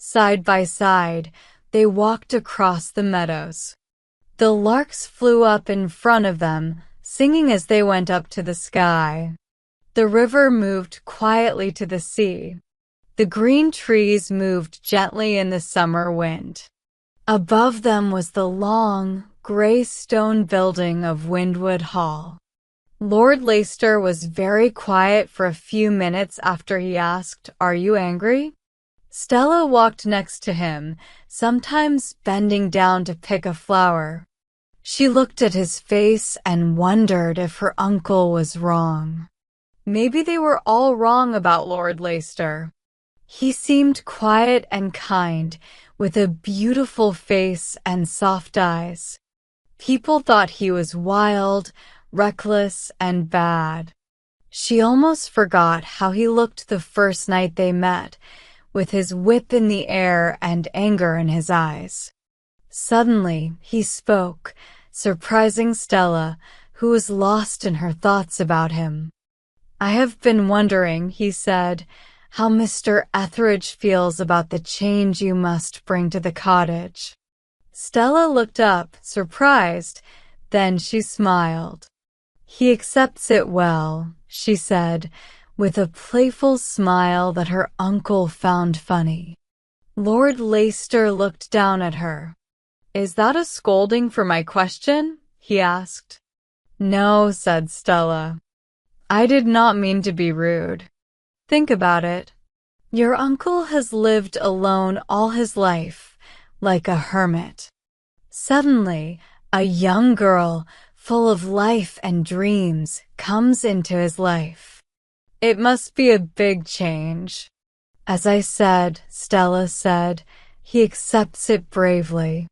Side by side, they walked across the meadows. The larks flew up in front of them, singing as they went up to the sky. The river moved quietly to the sea. The green trees moved gently in the summer wind. Above them was the long, gray stone building of Windwood Hall. Lord Leicester was very quiet for a few minutes after he asked, "Are you angry?" Stella walked next to him, sometimes bending down to pick a flower. She looked at his face and wondered if her uncle was wrong. Maybe they were all wrong about Lord Leicester. He seemed quiet and kind, with a beautiful face and soft eyes. People thought he was wild, reckless, and bad. She almost forgot how he looked the first night they met, with his whip in the air and anger in his eyes. Suddenly, he spoke, surprising Stella, who was lost in her thoughts about him. "I have been wondering," he said, "how Mr. Etheridge feels about the change you must bring to the cottage." Stella looked up, surprised, then she smiled. "He accepts it well," she said, with a playful smile that her uncle found funny. Lord Leicester looked down at her. "Is that a scolding for my question?" he asked. "No," said Stella. "I did not mean to be rude. Think about it. Your uncle has lived alone all his life, like a hermit. Suddenly, a young girl, full of life and dreams, comes into his life. It must be a big change." "As I said," Stella said, "he accepts it bravely."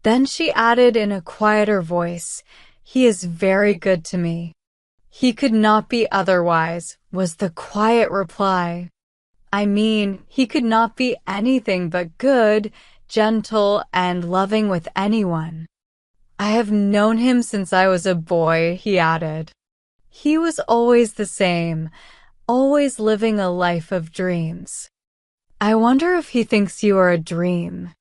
Then she added in a quieter voice, "He is very good to me." "He could not be otherwise," was the quiet reply. "I mean, he could not be anything but good, gentle, and loving with anyone. I have known him since I was a boy," he added. "He was always the same, always living a life of dreams. I wonder if he thinks you are a dream."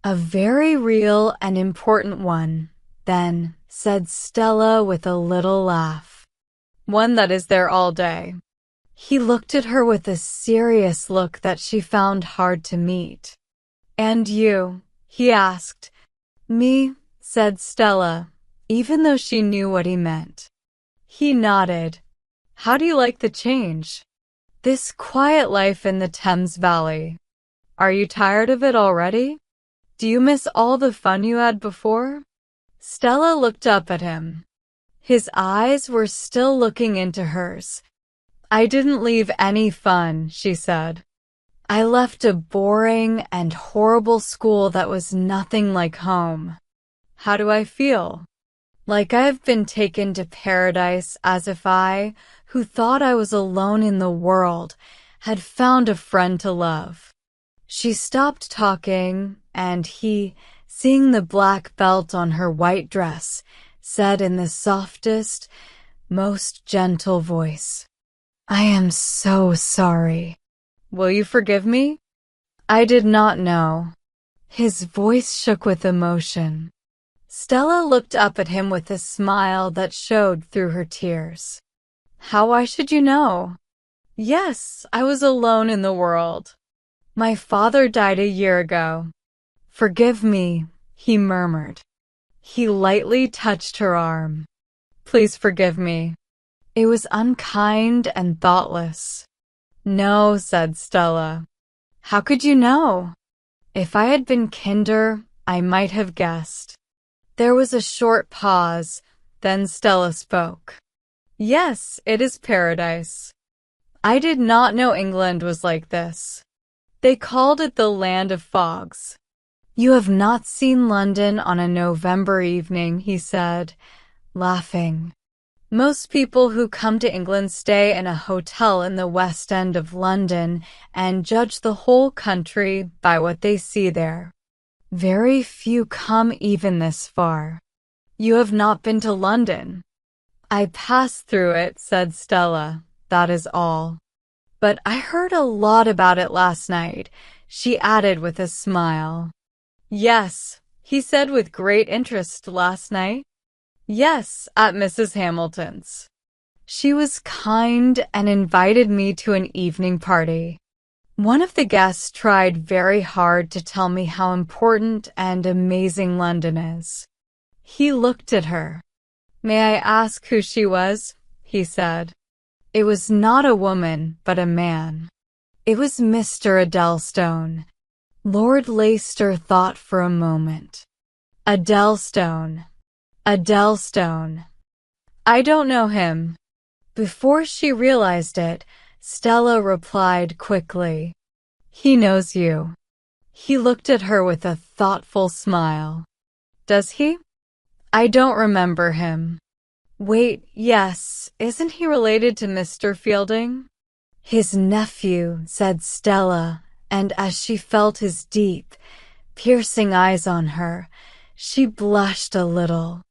"A very real and important one, then," said Stella with a little laugh. "One that is there all day." He looked at her with a serious look that she found hard to meet. "And you?" he asked. "Me," said Stella, even though she knew what he meant. He nodded. "How do you like the change? This quiet life in the Thames Valley. Are you tired of it already? Do you miss all the fun you had before?" Stella looked up at him. His eyes were still looking into hers. "I didn't leave any fun," she said. "I left a boring and horrible school that was nothing like home. How do I feel? Like I've been taken to paradise, as if I, who thought I was alone in the world, had found a friend to love." She stopped talking, and he, seeing the black belt on her white dress, said in the softest, most gentle voice, "I am so sorry. Will you forgive me? I did not know." His voice shook with emotion. Stella looked up at him with a smile that showed through her tears. "How should you know? Yes, I was alone in the world. My father died a year ago. Forgive me," he murmured. He lightly touched her arm. "Please forgive me. It was unkind and thoughtless." "No," said Stella. "How could you know? If I had been kinder, I might have guessed." There was a short pause, then Stella spoke. "Yes, it is paradise. I did not know England was like this. They called it the land of fogs." "You have not seen London on a November evening," he said, laughing. "Most people who come to England stay in a hotel in the West End of London and judge the whole country by what they see there. Very few come even this far. You have not been to London." "I passed through it," said Stella. "That is all. But I heard a lot about it last night." she added with a smile. Yes, he said with great interest last night. Yes, at Mrs. Hamilton's. She was kind and invited me to an evening party. One of the guests tried very hard to tell me how important and amazing London is. He looked at her. May I ask who she was? He said. It was not a woman, but a man. It was Mr. Adelstone. Lord Leicester thought for a moment. Adelstone. Adelstone. I don't know him. Before she realized it, Stella replied quickly. He knows you. He looked at her with a thoughtful smile. Does he? I don't remember him. Wait, yes, isn't he related to Mr. Fielding? His nephew, said Stella, and as she felt his deep, piercing eyes on her, she blushed a little.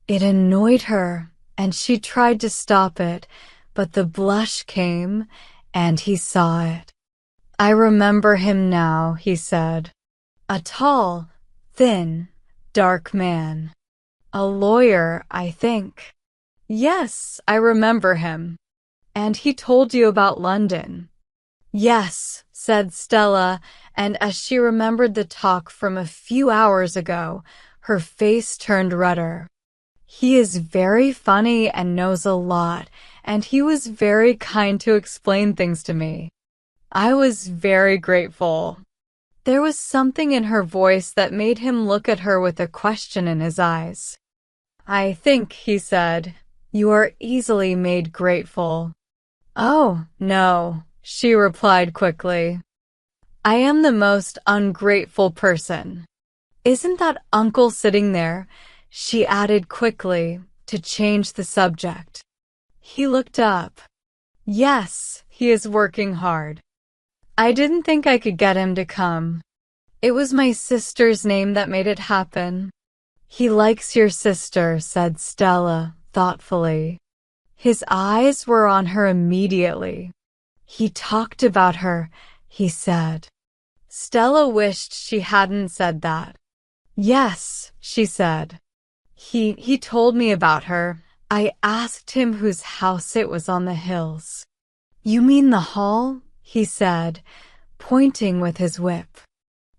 It annoyed her, and she tried to stop it, but the blush came, and he saw it. I remember him now, he said. A tall, thin, dark man. A lawyer, I think. Yes, I remember him. And he told you about London. Yes, said Stella, and as she remembered the talk from a few hours ago, her face turned redder. He is very funny and knows a lot, and he was very kind to explain things to me. I was very grateful. There was something in her voice that made him look at her with a question in his eyes. I think, he said, you are easily made grateful. Oh, no, she replied quickly. I am the most ungrateful person. Isn't that uncle sitting there? She added quickly, to change the subject. He looked up. Yes, he is working hard. I didn't think I could get him to come. It was my sister's name that made it happen. He likes your sister, said Stella, thoughtfully. His eyes were on her immediately. He talked about her, he said. Stella wished she hadn't said that. Yes, she said. He told me about her. I asked him whose house it was on the hills. You mean the Hall? He said, pointing with his whip.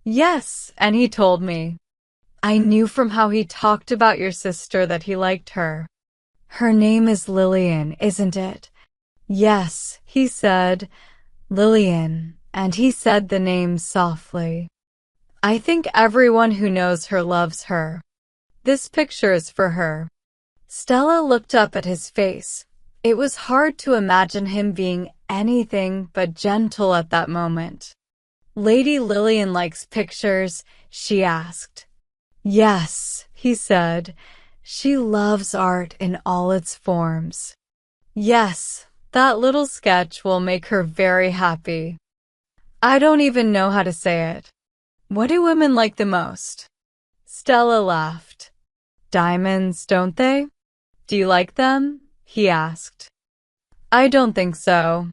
Yes, and he told me. I knew from how he talked about your sister that he liked her. Her name is Lillian, isn't it? Yes, he said, Lillian, and he said the name softly. I think everyone who knows her loves her. This picture is for her. Stella looked up at his face. It was hard to imagine him being anything but gentle at that moment. Lady Lillian likes pictures, she asked. Yes, he said. She loves art in all its forms. Yes, that little sketch will make her very happy. I don't even know how to say it. What do women like the most? Stella laughed. Diamonds, don't they? Do you like them? He asked. I don't think so.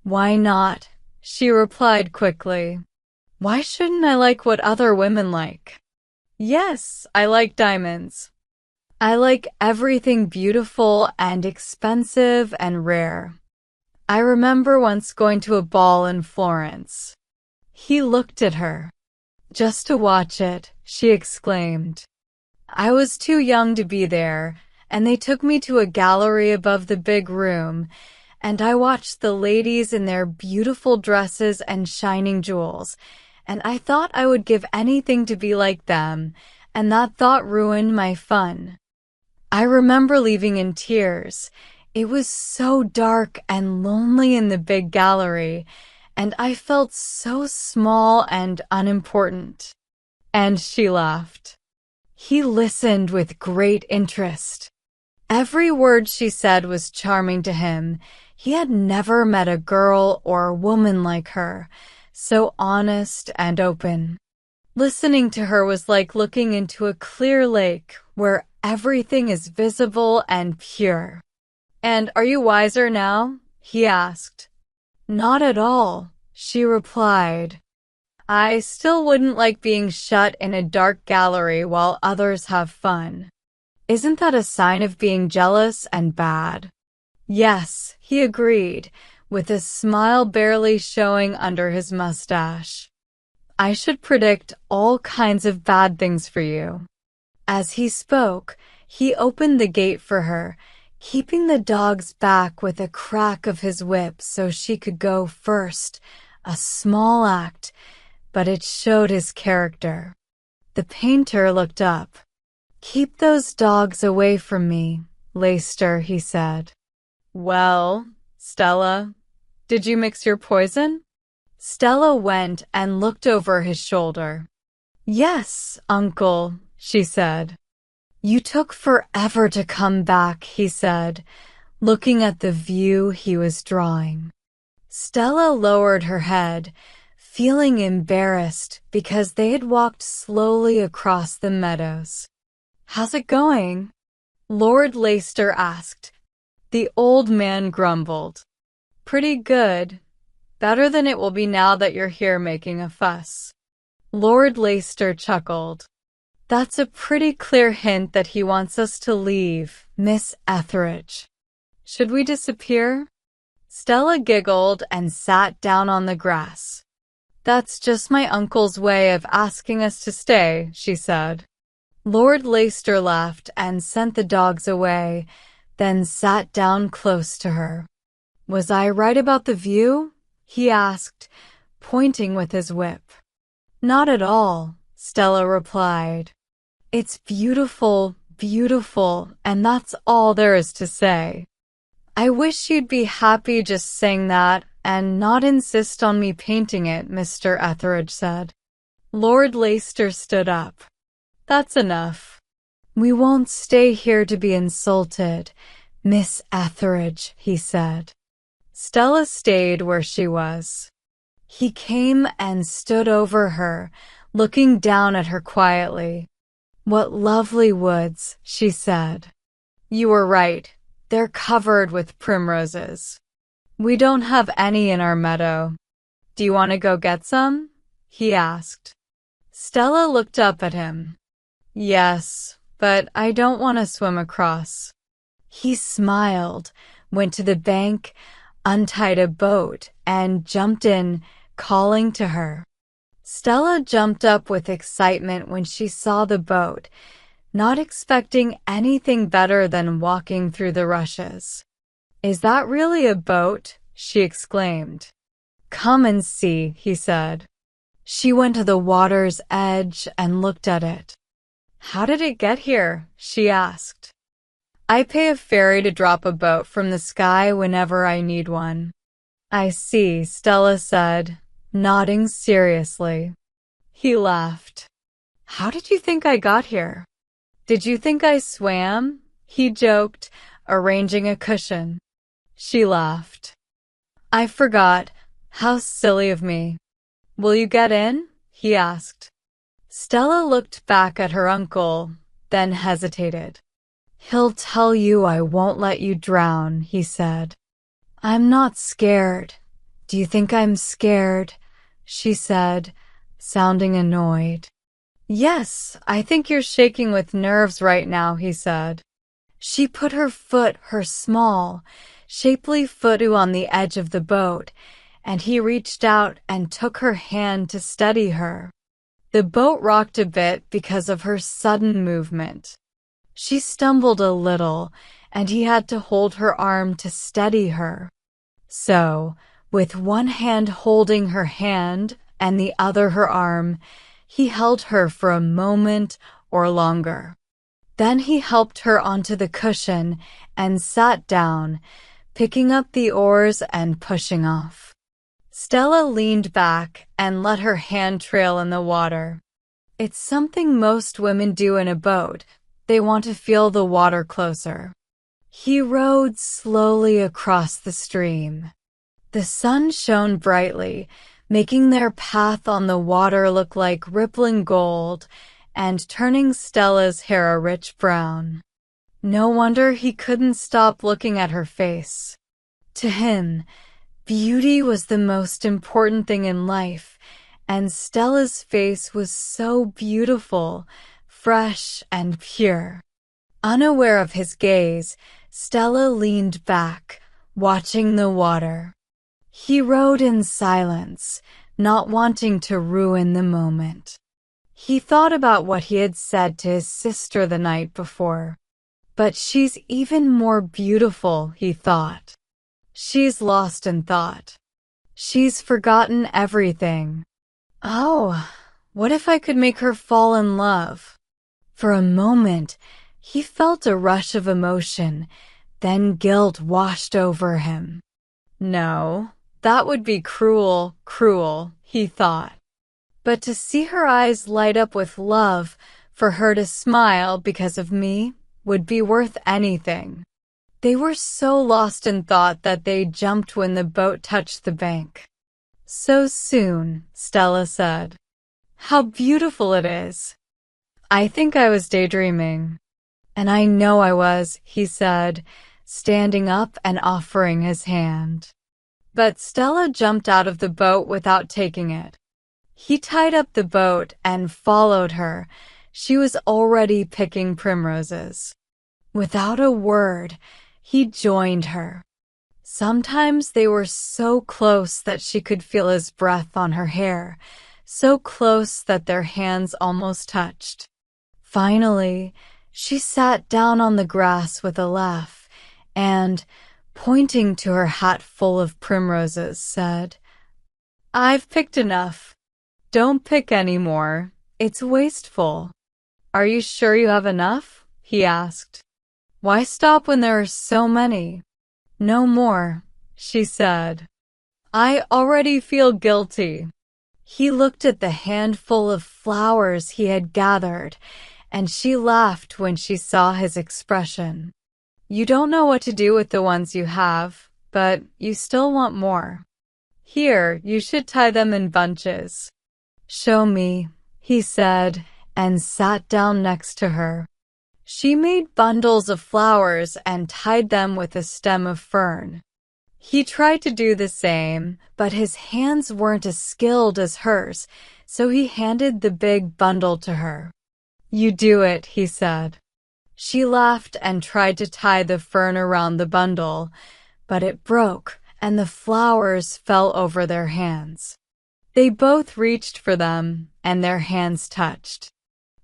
Why not? She replied quickly. Why shouldn't I like what other women like? Yes, I like diamonds. I like everything beautiful and expensive and rare. I remember once going to a ball in Florence. He looked at her. Just to watch it, she exclaimed. I was too young to be there, and they took me to a gallery above the big room, and I watched the ladies in their beautiful dresses and shining jewels, and I thought I would give anything to be like them, and that thought ruined my fun. I remember leaving in tears. It was so dark and lonely in the big gallery, and I felt so small and unimportant. And she laughed. He listened with great interest. Every word she said was charming to him. He had never met a girl or a woman like her, so honest and open. Listening to her was like looking into a clear lake where everything is visible and pure. And are you wiser now? He asked. Not at all, she replied. I still wouldn't like being shut in a dark gallery while others have fun. Isn't that a sign of being jealous and bad? Yes, he agreed, with a smile barely showing under his mustache. I should predict all kinds of bad things for you. As he spoke, he opened the gate for her, keeping the dogs back with a crack of his whip so she could go first. A small act, but it showed his character. The painter looked up. "Keep those dogs away from me, Leicester," he said. "Well, Stella, did you mix your poison?" Stella went and looked over his shoulder. "Yes, uncle," she said. "You took forever to come back," he said, looking at the view he was drawing. Stella lowered her head, feeling embarrassed because they had walked slowly across the meadows. "How's it going?" Lord Leicester asked. The old man grumbled. "Pretty good. Better than it will be now that you're here making a fuss." Lord Leicester chuckled. "That's a pretty clear hint that he wants us to leave, Miss Etheridge. Should we disappear?" Stella giggled and sat down on the grass. "That's just my uncle's way of asking us to stay," she said. Lord Leicester laughed and sent the dogs away, then sat down close to her. "Was I right about the view?" he asked, pointing with his whip. "Not at all," Stella replied. "It's beautiful, beautiful, and that's all there is to say." "I wish you'd be happy just saying that and not insist on me painting it," Mr. Etheridge said. Lord Leicester stood up. "That's enough. We won't stay here to be insulted, Miss Etheridge," he said. Stella stayed where she was. He came and stood over her, looking down at her quietly. "What lovely woods," she said. "You were right. They're covered with primroses. We don't have any in our meadow. Do you want to go get some?" he asked. Stella looked up at him. "Yes, but I don't want to swim across." He smiled, went to the bank, untied a boat, and jumped in, calling to her. Stella jumped up with excitement when she saw the boat, not expecting anything better than walking through the rushes. "Is that really a boat?" she exclaimed. "Come and see," he said. She went to the water's edge and looked at it. "How did it get here?" she asked. "I pay a ferry to drop a boat from the sky whenever I need one." "I see," Stella said, nodding seriously. He laughed. "How did you think I got here?" "Did you think I swam?" he joked, arranging a cushion. She laughed. "I forgot. How silly of me." "Will you get in?" he asked. Stella looked back at her uncle, then hesitated. "He'll tell you I won't let you drown," he said. "I'm not scared. Do you think I'm scared?" she said, sounding annoyed. "Yes, I think you're shaking with nerves right now," he said. She put her small, shapely foot on the edge of the boat, and he reached out and took her hand to steady her. The boat rocked a bit because of her sudden movement. She stumbled a little, and he had to hold her arm to steady her. So, with one hand holding her hand and the other her arm, he held her for a moment or longer. Then he helped her onto the cushion and sat down, picking up the oars and pushing off. Stella leaned back and let her hand trail in the water. It's something most women do in a boat. They want to feel the water closer. He rowed slowly across the stream. The sun shone brightly, making their path on the water look like rippling gold and turning Stella's hair a rich brown. No wonder he couldn't stop looking at her face. To him, beauty was the most important thing in life, and Stella's face was so beautiful, fresh and pure. Unaware of his gaze, Stella leaned back, watching the water. He rowed in silence, not wanting to ruin the moment. He thought about what he had said to his sister the night before. But she's even more beautiful, he thought. She's lost in thought. She's forgotten everything. Oh, what if I could make her fall in love? For a moment, he felt a rush of emotion, then guilt washed over him. No, that would be cruel, he thought. But to see her eyes light up with love, for her to smile because of me, would be worth anything. They were so lost in thought that they jumped when the boat touched the bank. So soon, Stella said. How beautiful it is. I think I was daydreaming. And I know I was, he said, standing up and offering his hand. But Stella jumped out of the boat without taking it. He tied up the boat and followed her. She was already picking primroses. Without a word, he joined her. Sometimes they were so close that she could feel his breath on her hair, so close that their hands almost touched. Finally, she sat down on the grass with a laugh and, pointing to her hat full of primroses, said, I've picked enough. Don't pick any more. It's wasteful. Are you sure you have enough? He asked. Why stop when there are so many? No more, she said. I already feel guilty. He looked at the handful of flowers he had gathered, and she laughed when she saw his expression. You don't know what to do with the ones you have, but you still want more. Here, you should tie them in bunches. Show me, he said, and sat down next to her. She made bundles of flowers and tied them with a stem of fern. He tried to do the same, but his hands weren't as skilled as hers, so he handed the big bundle to her. You do it, he said. She laughed and tried to tie the fern around the bundle, but it broke and the flowers fell over their hands. They both reached for them, and their hands touched.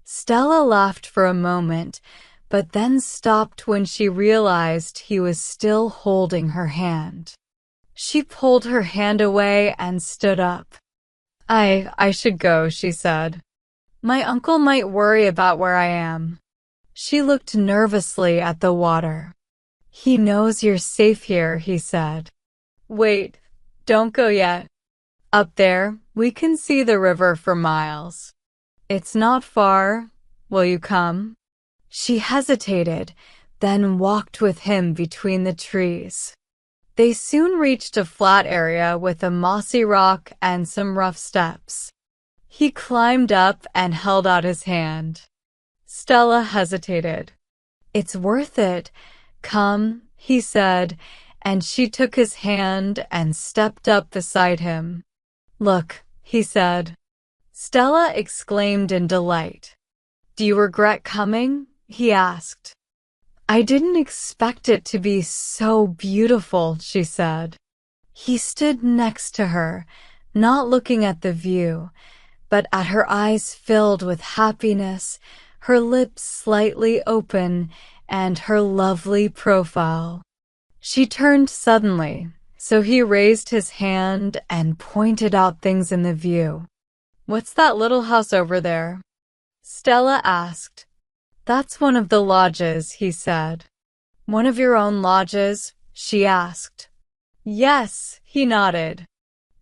Stella laughed for a moment, but then stopped when she realized he was still holding her hand. She pulled her hand away and stood up. I should go, she said. My uncle might worry about where I am. She looked nervously at the water. He knows you're safe here, he said. Wait, don't go yet. Up there, we can see the river for miles. It's not far. Will you come? She hesitated, then walked with him between the trees. They soon reached a flat area with a mossy rock and some rough steps. He climbed up and held out his hand. Stella hesitated. It's worth it. Come, he said, and she took his hand and stepped up beside him. Look, he said. Stella exclaimed in delight. Do you regret coming? He asked. I didn't expect it to be so beautiful, she said. He stood next to her, not looking at the view, but at her eyes filled with happiness, her lips slightly open, and her lovely profile. She turned suddenly, so he raised his hand and pointed out things in the view. What's that little house over there? Stella asked. That's one of the lodges, he said. One of your own lodges? She asked. Yes, he nodded.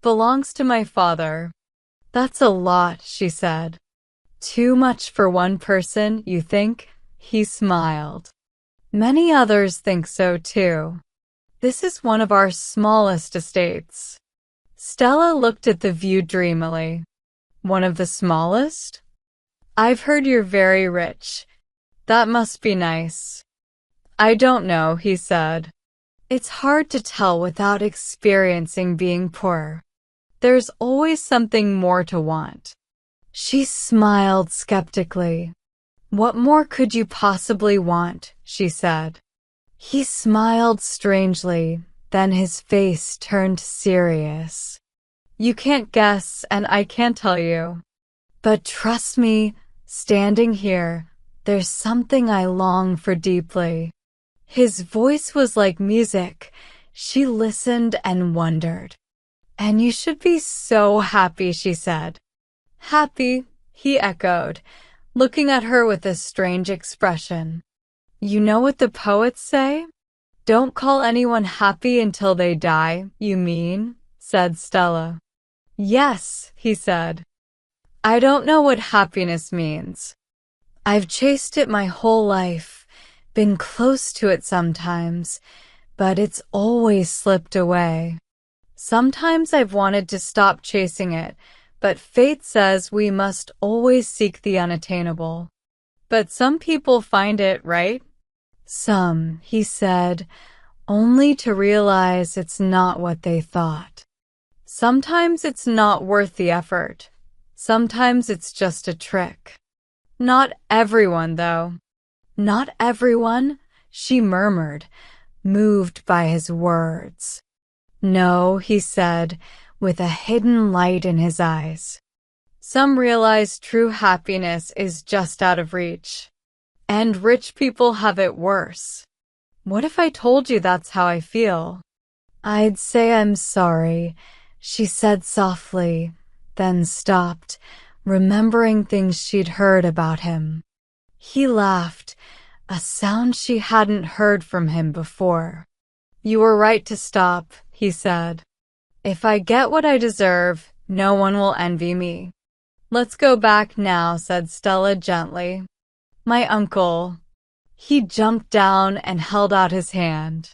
Belongs to my father. That's a lot, she said. Too much for one person, you think? He smiled. Many others think so too. This is one of our smallest estates. Stella looked at the view dreamily. One of the smallest? I've heard you're very rich. That must be nice. I don't know, he said. It's hard to tell without experiencing being poor. There's always something more to want. She smiled skeptically. What more could you possibly want? She said. He smiled strangely, then his face turned serious. You can't guess, and I can't tell you. But trust me, standing here, there's something I long for deeply. His voice was like music. She listened and wondered. And you should be so happy, she said. Happy, he echoed, looking at her with a strange expression. You know what the poets say? Don't call anyone happy until they die, you mean? Said Stella. Yes, he said. I don't know what happiness means. I've chased it my whole life, been close to it sometimes, but it's always slipped away. Sometimes I've wanted to stop chasing it, but fate says we must always seek the unattainable. But some people find it, right? Some, he said, only to realize it's not what they thought. Sometimes it's not worth the effort. Sometimes it's just a trick. Not everyone, though. Not everyone, she murmured, moved by his words. No, he said, with a hidden light in his eyes. Some realize true happiness is just out of reach. And rich people have it worse. What if I told you that's how I feel? I'd say I'm sorry, she said softly, then stopped, remembering things she'd heard about him. He laughed, a sound she hadn't heard from him before. You were right to stop, he said. If I get what I deserve, no one will envy me. Let's go back now, said Stella gently. My uncle. He jumped down and held out his hand.